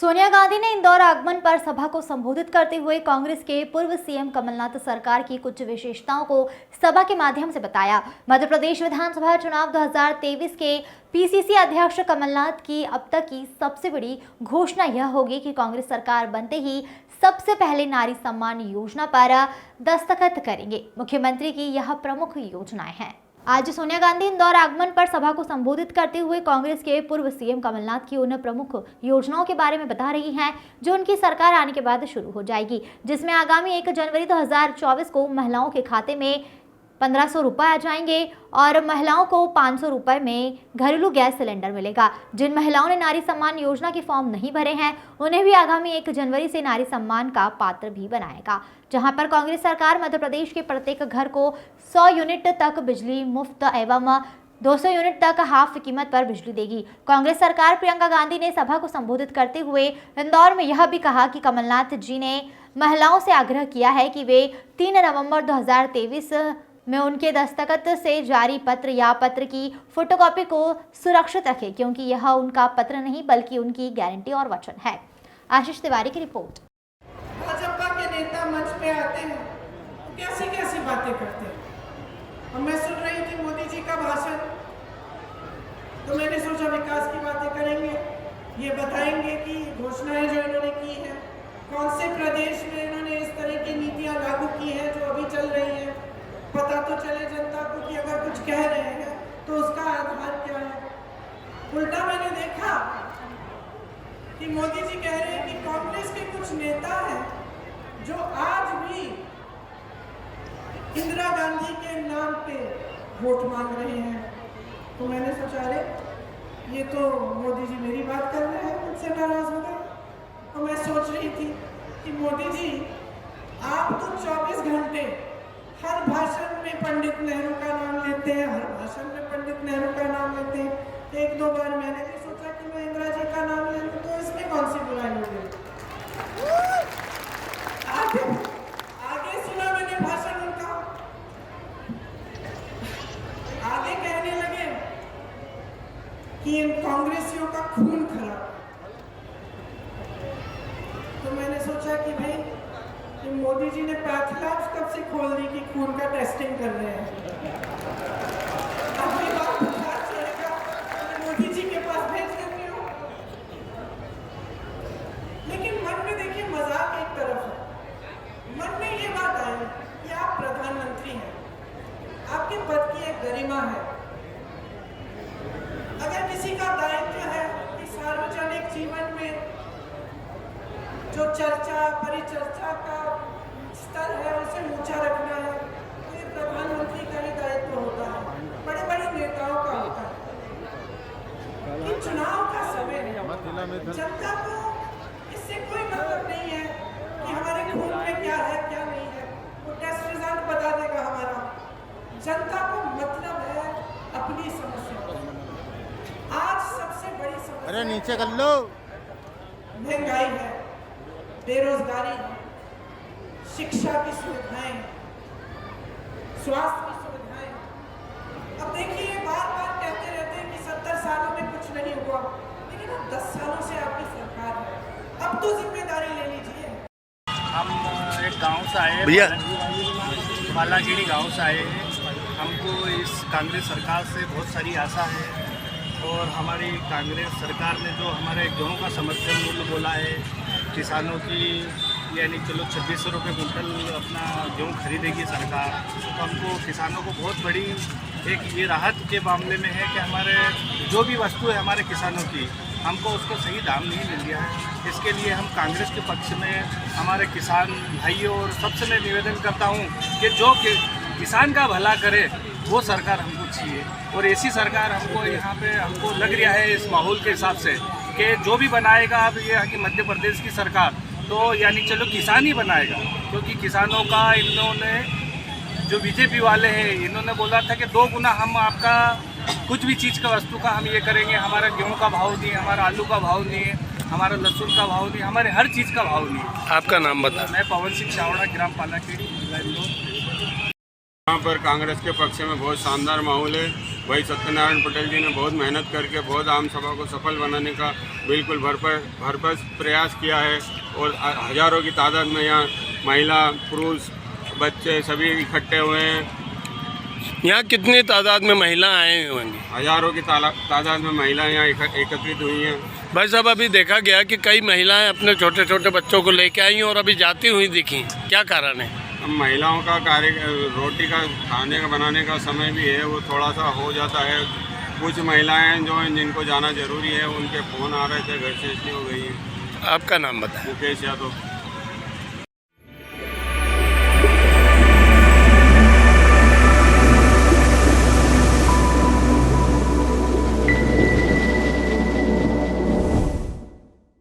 सोनिया गांधी ने इंदौर आगमन पर सभा को संबोधित करते हुए कांग्रेस के पूर्व सीएम कमलनाथ सरकार की कुछ विशेषताओं को सभा के माध्यम से बताया। मध्य प्रदेश विधानसभा चुनाव 2023 के पीसीसी अध्यक्ष कमलनाथ की अब तक की सबसे बड़ी घोषणा यह होगी कि कांग्रेस सरकार बनते ही सबसे पहले नारी सम्मान योजना पर दस्तखत करेंगे। मुख्यमंत्री की यह प्रमुख योजनाएं हैं। आज सोनिया गांधी इंदौर आगमन पर सभा को संबोधित करते हुए कांग्रेस के पूर्व सीएम कमलनाथ की उन प्रमुख योजनाओं के बारे में बता रही हैं जो उनकी सरकार आने के बाद शुरू हो जाएगी, जिसमें आगामी 1 जनवरी 2024 को महिलाओं के खाते में 1500 रुपये आ जाएंगे और महिलाओं को 500 रुपये में घरेलू गैस सिलेंडर मिलेगा। जिन महिलाओं ने नारी सम्मान योजना के फॉर्म नहीं भरे हैं उन्हें भी आगामी 1 जनवरी से नारी सम्मान का पात्र भी बनाएगा, जहां पर कांग्रेस सरकार मध्य प्रदेश के प्रत्येक घर को 100 यूनिट तक बिजली मुफ्त एवं 200 यूनिट तक हाफ कीमत पर बिजली देगी। कांग्रेस सरकार प्रियंका गांधी ने सभा को संबोधित करते हुए इंदौर में यह भी कहा कि कमलनाथ जी ने महिलाओं से आग्रह किया है कि वे 3 नवंबर 2023 में उनके दस्तखत से जारी पत्र या पत्र की फोटोकॉपी को सुरक्षित रखें, क्योंकि यह उनका पत्र नहीं बल्कि उनकी गारंटी और वचन है। आशीष तिवारी की रिपोर्ट। भाजपा के नेता मंच पे आते हैं तो कैसी कैसी बातें करते हैं। और मैं सुन रही थी मोदी जी का भाषण, तो मैंने सोचा विकास की बातें करेंगे, ये बताएंगे कि घोषणाएं जो इन्होंने की हैं, कौन से प्रदेश में इन्होंने इस तरह की नीतियां लागू की हैं जो अभी चल रही हैं, पता तो चले जनता को कि अगर कुछ कह रहे हैं तो उसका आधार क्या है। उल्टा मैंने देखा कि मोदी जी कह रहे हैं कि कांग्रेस के कुछ नेता हैं जो आज भी इंदिरा गांधी के नाम पे वोट मांग रहे हैं। तो मैंने सोचा अरे ये तो मोदी जी मेरी बात कर रहे हैं, मुझसे नाराज हो गए। और मैं सोच रही थी कि मोदी जी आप तो 24 घंटे हर भाषण में पंडित नेहरू का नाम लेते हैं, हर भाषण में पंडित नेहरू का नाम लेते हैं। 1-2 बार मैंने भी सोचा कि मैं इंदिरा जी का नाम ले लूं, तो इसमें कौन सी बुराई हो गई। आगे सुना मैंने भाषण उनका, आगे कहने लगे कि इन कांग्रेसियों का खून खराब। तो मैंने सोचा कि भाई कि मोदी जी ने पैथ लैब्स कब से खोल दी कि खून का टेस्टिंग कर रहे हैं। अगली बार बुखार चढ़ेगा तो मोदी जी के पास भेज देती हूँ। लेकिन मन में देखिए मजाक एक तरफ है, मन में ये बात आई कि आप प्रधानमंत्री हैं, आपके पद की एक गरिमा है। अगर किसी का दायित्व है कि सार्वजनिक जीवन में जो चर्चा परिचर्चा का स्तर है उसे ऊंचा रखना है, तो ये प्रधानमंत्री का ही दायित्व होता है, बड़े बड़े नेताओं का होता है। कि चुनाव का समय जनता को इससे कोई मतलब नहीं है कि हमारे खून में क्या है क्या नहीं है, वो टेस्ट रिजल्ट बता देगा हमारा। जनता को मतलब है अपनी समस्या। आज सबसे बड़ी समस्या अरे नीचे कर लो, महंगाई है, बेरोजगारी, शिक्षा की सुविधाएं, स्वास्थ्य की सुविधाएं। अब देखिए बार बार कहते रहते हैं कि 70 सालों में कुछ नहीं हुआ, लेकिन अब 10 सालों से आपकी सरकार है, अब तो जिम्मेदारी ले लीजिए। हम एक गांव से आए, भैया बालागिरी गांव से आए हैं। हमको इस कांग्रेस सरकार से बहुत सारी आशा है और हमारी कांग्रेस सरकार ने जो हमारे गेहूं का समर्थन मूल्य बोला है, किसानों की यानी चलो 2600 रुपये कुंटल अपना गेहूँ खरीदेगी सरकार, तो हमको किसानों को बहुत बड़ी एक ये राहत के मामले में है कि हमारे जो भी वस्तु है हमारे किसानों की, हमको उसको सही दाम नहीं मिल रहा है। इसके लिए हम कांग्रेस के पक्ष में हमारे किसान भाइयों और सबसे मैं निवेदन करता हूँ कि जो किसान का भला करे वो सरकार हमको चाहिए। और ऐसी सरकार हमको यहाँ पे हमको लग रहा है इस माहौल के हिसाब से कि जो भी बनाएगा अब ये यहाँ की मध्य प्रदेश की सरकार, तो यानी चलो किसान ही बनाएगा, क्योंकि किसानों का इन्होंने जो बीजेपी वाले हैं इन्होंने बोला था कि 2 गुना हम आपका कुछ भी चीज़ का वस्तु का हम ये करेंगे, हमारा गेहूं का भाव नहीं, हमारा आलू का भाव नहीं है, हमारा लहसुन का भाव नहीं, हमारे हर चीज़ का भाव नहीं। आपका नाम बता। मैं पवन सिंह चावड़ा, ग्राम पालाखेड़ी, जिला इंदौर। यहाँ पर कांग्रेस के पक्ष में बहुत शानदार माहौल है। भाई सत्यनारायण पटेल जी ने बहुत मेहनत करके बहुत आम सभा को सफल बनाने का बिल्कुल भरपूर प्रयास किया है और हजारों की तादाद में यहाँ महिला, पुरुष, बच्चे सभी इकट्ठे हुए हैं। यहाँ कितनी तादाद में महिला आए होंगी? हजारों की तादाद में महिलाएं यहाँ एकत्रित हुई हैं। भाई साहब, अभी देखा गया कि कई महिलाएं अपने छोटे छोटे बच्चों को लेकर आई और अभी जाती हुई दिखी, क्या कारण है? अब महिलाओं का कार्य, रोटी का खाने का बनाने का समय भी है, वो थोड़ा सा हो जाता है। कुछ महिलाएं जो हैं जिनको जाना जरूरी है, उनके फ़ोन आ रहे थे घर से, इसलिए हो गई है। आपका नाम बताएं। मुकेश यादव।